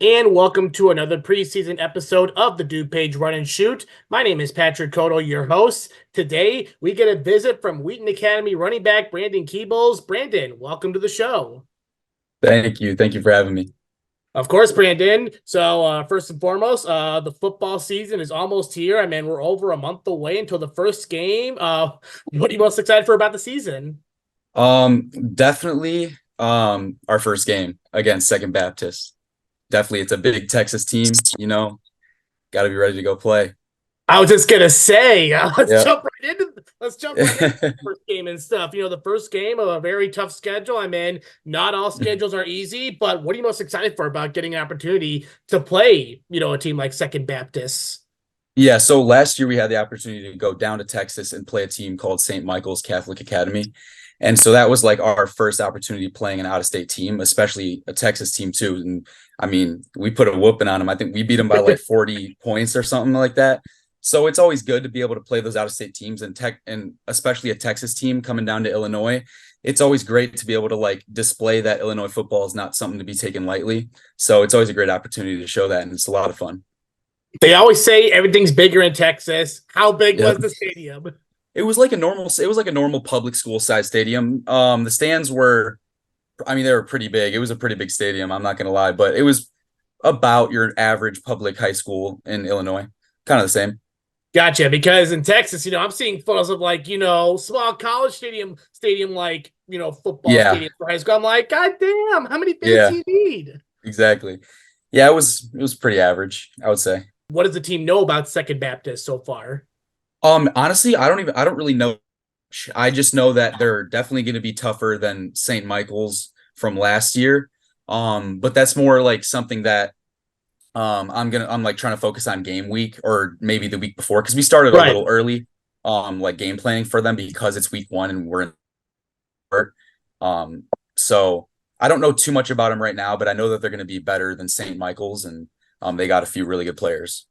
And welcome to another preseason episode of the DuPage Run and Shoot. My name is Patrick Cotto, your host. Today, we get a visit from Wheaton Academy running back Brandon Kiebles. Brandon, welcome to the show. Thank you. Thank you for having me. Of course, Brandon. So first and foremost, the football season is almost here. I mean, we're over a month away until the first game. What are you most excited for about the season? Definitely our first game against Second Baptist. Definitely, it's a big Texas team, got to be ready to go play. I was just going to say, jump right into the first game and stuff. The first game of a very tough schedule. I mean, not all schedules are easy, but what are you most excited for about getting an opportunity to play, a team like Second Baptist? Yeah, so last year we had the opportunity to go down to Texas and play a team called St. Michael's Catholic Academy. And so that was like our first opportunity playing an out-of-state team, especially a Texas team too. And I mean, we put a whooping on them. I think we beat them by like 40 points or something like that. So it's always good to be able to play those out-of-state teams and especially a Texas team coming down to Illinois. It's always great to be able to like display that Illinois football is not something to be taken lightly. So it's always a great opportunity to show that, and it's a lot of fun. They always say everything's bigger in Texas. How big was the stadium? It was like a normal public school size stadium. The stands were, they were pretty big. It was a pretty big stadium. I'm not going to lie, but it was about your average public high school in Illinois, kind of the same. Gotcha. Because in Texas, I'm seeing photos of like, small college stadium, like, football stadium for high school. I'm like, God damn, how many fans do you need? Exactly. Yeah, it was pretty average, I would say. What does the team know about Second Baptist so far? Honestly, I don't really know. I just know that they're definitely going to be tougher than St. Michael's from last year. But that's more like something that I'm like trying to focus on game week or maybe the week before, because we started a little early, like game planning for them because it's week 1 and we're in. So I don't know too much about them right now, but I know that they're going to be better than St. Michael's, and they got a few really good players.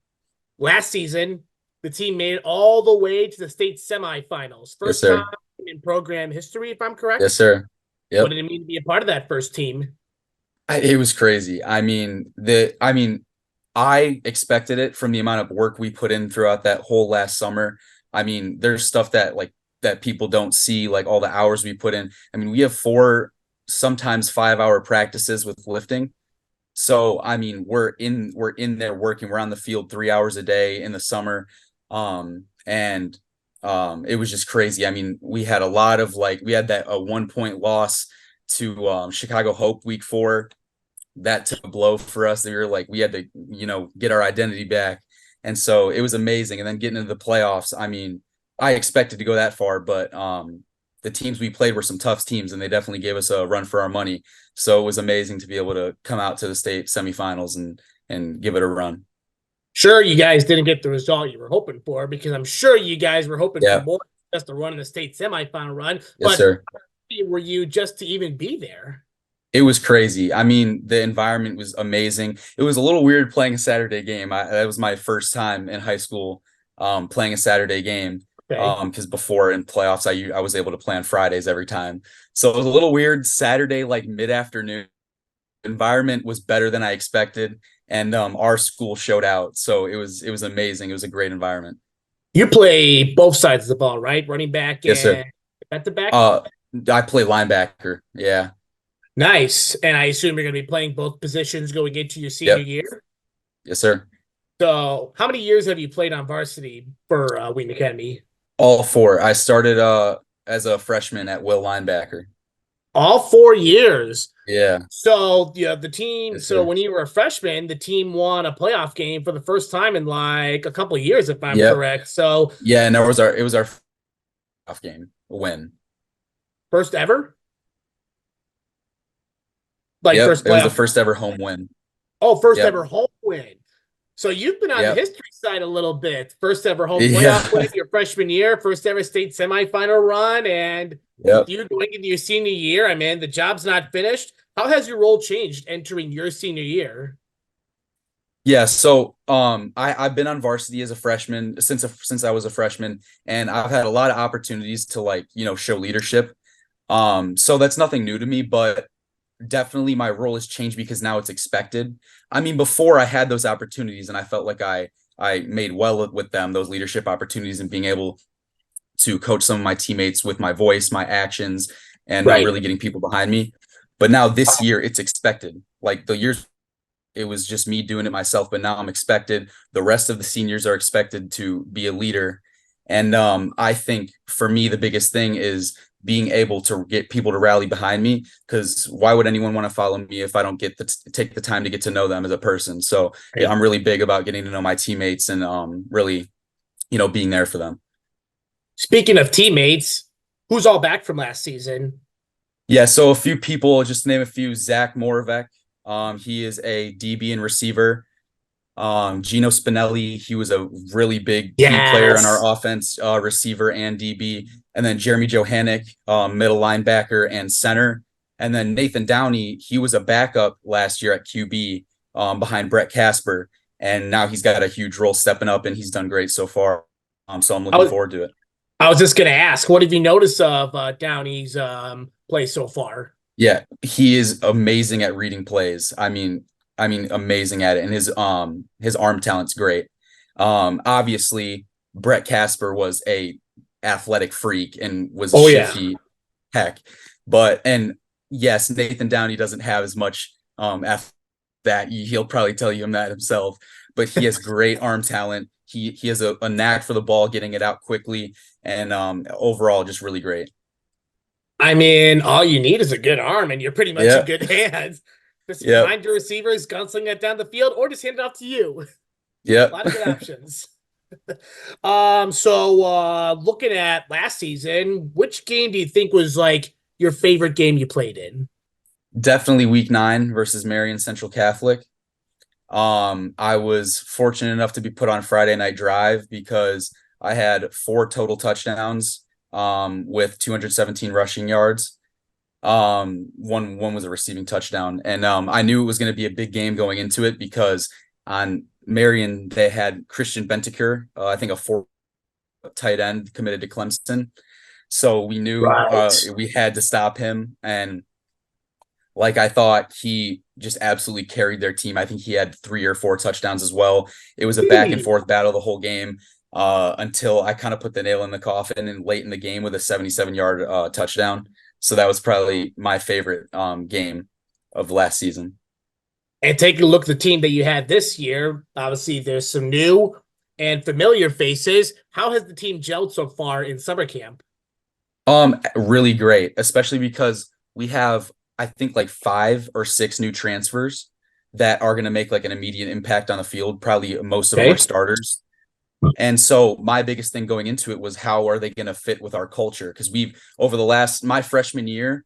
Last season, the team made it all the way to the state semifinals. First time in program history, if I'm correct. Yes, sir. Yep. What did it mean to be a part of that first team? It was crazy. I expected it from the amount of work we put in throughout that whole last summer. There's stuff that people don't see, like all the hours we put in. We have 4, sometimes 5-hour practices with lifting. So, we're in there working. We're on the field 3 hours a day in the summer. It was just crazy. We had a lot of we had that 1-point loss to Chicago Hope week 4. That took a blow for us. We had to, get our identity back. And so it was amazing. And then getting into the playoffs, I expected to go that far, but the teams we played were some tough teams, and they definitely gave us a run for our money. So it was amazing to be able to come out to the state semifinals and give it a run. Sure, you guys didn't get the result you were hoping for, because I'm sure you guys were hoping for more just a run in the state semifinal run, Yes, but sir. how happy were you just to even be there? It was crazy. I mean, the environment was amazing. It was a little weird playing a Saturday game. That was my first time in high school playing a Saturday game. Okay. Because before in playoffs, I was able to play on Fridays every time. So it was a little weird. Saturday, like mid-afternoon, environment was better than I expected, and our school showed out. So it was amazing. It was a great environment. You play both sides of the ball, right? Running back Yes, sir. and defensive back. Uh, I play linebacker. Yeah. Nice. And I assume you're going to be playing both positions going into your senior Yep. year. Yes, sir. So, how many years have you played on varsity for Wheaton Academy? All four. I started as a freshman at will linebacker. All 4 years. Yeah. So, yeah, the team. Yes, So, sir. when you were a freshman, the team won a playoff game for the first time in like a couple of years, if I'm Yep. correct. So, Yeah, and it was our off game win. first ever, like Yep. first It was the playoff. first ever home win. Oh, first Yep. ever home win. So you've been on the Yep. history side a little bit. First ever home playoff Yeah. win your freshman year, first ever state semifinal run, and with Yep. you going into your senior year, I mean, the job's not finished. How has your role changed entering your senior year? Yeah, so I've been on varsity as a freshman since I was a freshman, and I've had a lot of opportunities to like, show leadership. So that's nothing new to me, but definitely my role has changed because now it's expected. I mean, before I had those opportunities and I felt like I made well with them, those leadership opportunities and being able to coach some of my teammates with my voice, my actions, and Right. really getting people behind me. But now this year it's expected. Like the years it was just me doing it myself, but now I'm expected. The rest of the seniors are expected to be a leader. And I think for me, the biggest thing is being able to get people to rally behind me, because why would anyone want to follow me if I don't get to take the time to get to know them as a person? So yeah, Right. I'm really big about getting to know my teammates and really, being there for them. Speaking of teammates, who's all back from last season? Yeah, so a few people, just to name a few: Zach Moravec. He is a DB and receiver. Gino Spinelli, he was a really big key player on Yes. our offense, receiver and DB. And then Jeremy Johannick, middle linebacker and center. And then Nathan Downey, he was a backup last year at QB, behind Brett Casper. And now he's got a huge role stepping up, and he's done great so far. So I'm I looking was forward to it. I was just gonna ask, what have you noticed of Downey's play so far? Yeah, he is amazing at reading plays. I mean amazing at it, and his arm talent's great. Obviously Brett Casper was a athletic freak and was a Oh yeah. shifty heck. But and yes, Nathan Downey doesn't have as much that he'll probably tell you him that himself, but he has great arm talent. He has a knack for the ball, getting it out quickly, and overall just really great. I mean, all you need is a good arm, and you're pretty much in Yeah. good hands. Just Yep. find your receivers, gunsling it down the field, or just hand it off to you. A Yep. lot of good options. So looking at last season, which game do you think was like your favorite game you played in? Definitely week 9 versus Marion Central Catholic. I was fortunate enough to be put on Friday Night Drive because I had 4 total touchdowns, with 217 rushing yards. One was a receiving touchdown, and I knew it was going to be a big game going into it because on Marion they had Christian Bentaker, I think a 4 tight end committed to Clemson. So we knew Right. we had to stop him, and like I thought he just absolutely carried their team. I think he had 3 or 4 touchdowns as well. It was a back and forth battle the whole game, until I kind of put the nail in the coffin and late in the game with a 77-yard touchdown. So that was probably my favorite game of last season. And taking a look at the team that you had this year, obviously there's some new and familiar faces. How has the team gelled so far in summer camp? Really great, especially because we have, I think, like 5 or 6 new transfers that are going to make like an immediate impact on the field. Probably most of them are starters. And so my biggest thing going into it was, how are they going to fit with our culture? Because we've, over the last, my freshman year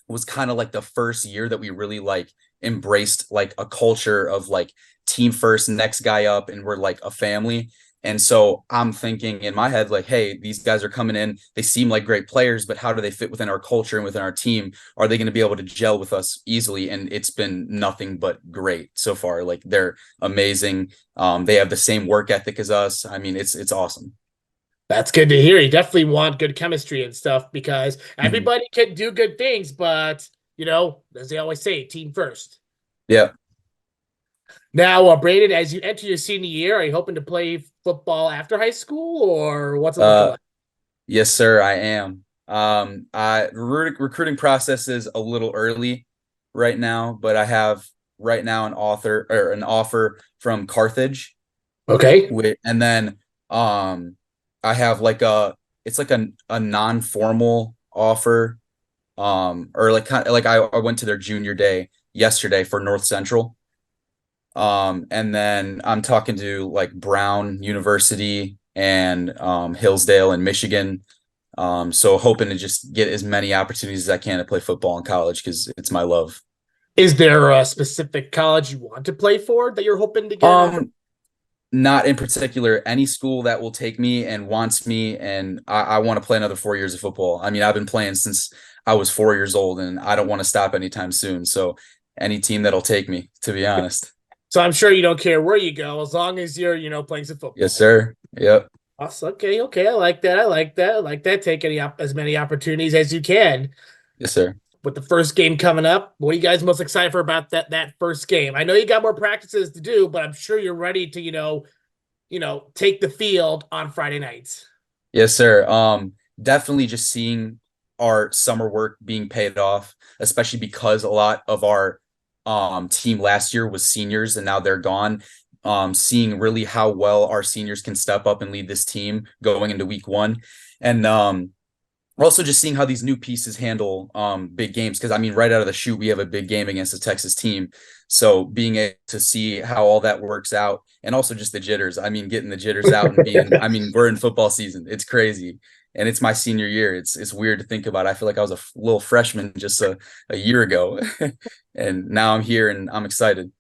was kind of like the first year that we really like embraced like a culture of like team first, next guy up, and we're like a family. And so I'm thinking in my head, like, hey, these guys are coming in. They seem like great players, but how do they fit within our culture and within our team? Are they going to be able to gel with us easily? And it's been nothing but great so far. Like, they're amazing. They have the same work ethic as us. I mean, it's awesome. That's good to hear. You definitely want good chemistry and stuff because Mhm. everybody can do good things, but as they always say, team first. Yeah. Now, Brandon, as you enter your senior year, are you hoping to play football after high school, or what's it looking Uh, like? yes, sir, I am. Recruiting process is a little early right now, but I have right now an offer from Carthage, Okay. and then I have like it's like a non-formal offer, or like kind of like I went to their junior day yesterday for North Central. And then I'm talking to like Brown University and Hillsdale in Michigan. So hoping to just get as many opportunities as I can to play football in college because it's my love. Is there a specific college you want to play for that you're hoping to get an offer? Um, Not in particular, any school that will take me and wants me, and I want to play another 4 years of football. I mean, I've been playing since I was 4 years old, and I don't want to stop anytime soon. So any team that'll take me, to be honest. So I'm sure you don't care where you go as long as you're, playing some Yes, football. sir. Yep. Awesome. Okay, okay. I like that. I like that. I like that. Take as many opportunities as you can. Yes, sir. With the first game coming up, what are you guys most excited for about that first game? I know you got more practices to do, but I'm sure you're ready to, take the field on Friday nights. Yes, sir. Definitely just seeing our summer work being paid off, especially because a lot of our team last year was seniors and now they're gone. Seeing really how well our seniors can step up and lead this team going into week one. And we're also just seeing how these new pieces handle big games. Because I mean, right out of the chute, we have a big game against the Texas team. So being able to see how all that works out, and also just the jitters. I mean, getting the jitters out and being. I mean, we're in football season. It's crazy, and it's my senior year. It's weird to think about. I feel like I was a little freshman just a year ago, and now I'm here and I'm excited.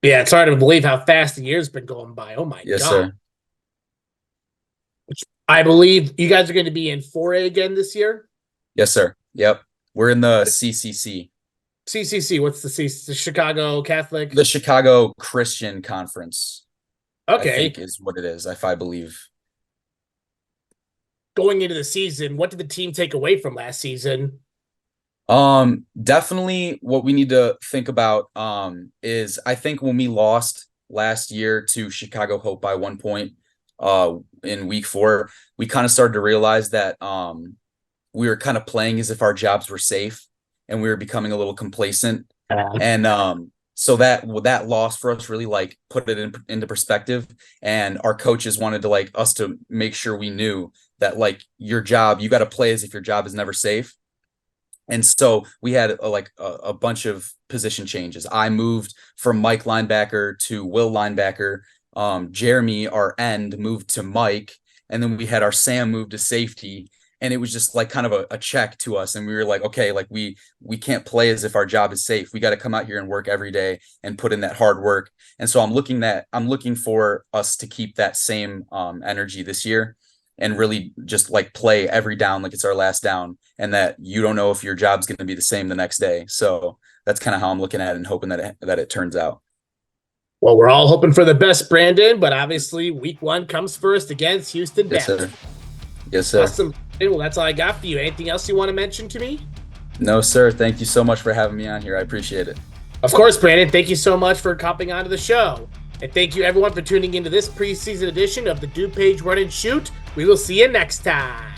Yeah, it's hard to believe how fast the year's been going by. Oh my Yes, God. sir. I believe you guys are going to be in 4A again this year. Yes, sir. Yep. We're in the CCC, CCC, what's the The Chicago Catholic? the Chicago Christian Conference, I Okay. think is what it is, if I believe. Going into the season, what did the team take away from last season? Definitely what we need to think about is I think when we lost last year to Chicago Hope by 1 point in week 4, we kind of started to realize that we were kind of playing as if our jobs were safe and we were becoming a little complacent. And so that loss for us really like put it into perspective, and our coaches wanted to like us to make sure we knew that like your job, you got to play as if your job is never safe. And so we had a bunch of position changes. I moved from Mike linebacker to Will linebacker. Jeremy, our end, moved to Mike, and then we had our Sam move to safety. And it was just like kind of a check to us. And we were like, okay, like we can't play as if our job is safe. We got to come out here and work every day and put in that hard work. And so I'm looking for us to keep that same energy this year and really just like play every down like it's our last down, and that you don't know if your job's going to be the same the next day. So that's kind of how I'm looking at it and hoping that it turns out. Well, we're all hoping for the best, Brandon, but obviously week 1 comes first against Houston Yes, Baptist. sir. Yes, sir. Awesome. Well, that's all I got for you. Anything else you want to mention to me? No, sir. Thank you so much for having me on here. I appreciate it. Of course, Brandon. Thank you so much for hopping onto the show. And thank you, everyone, for tuning into this preseason edition of the DuPage Run and Shoot. We will see you next time.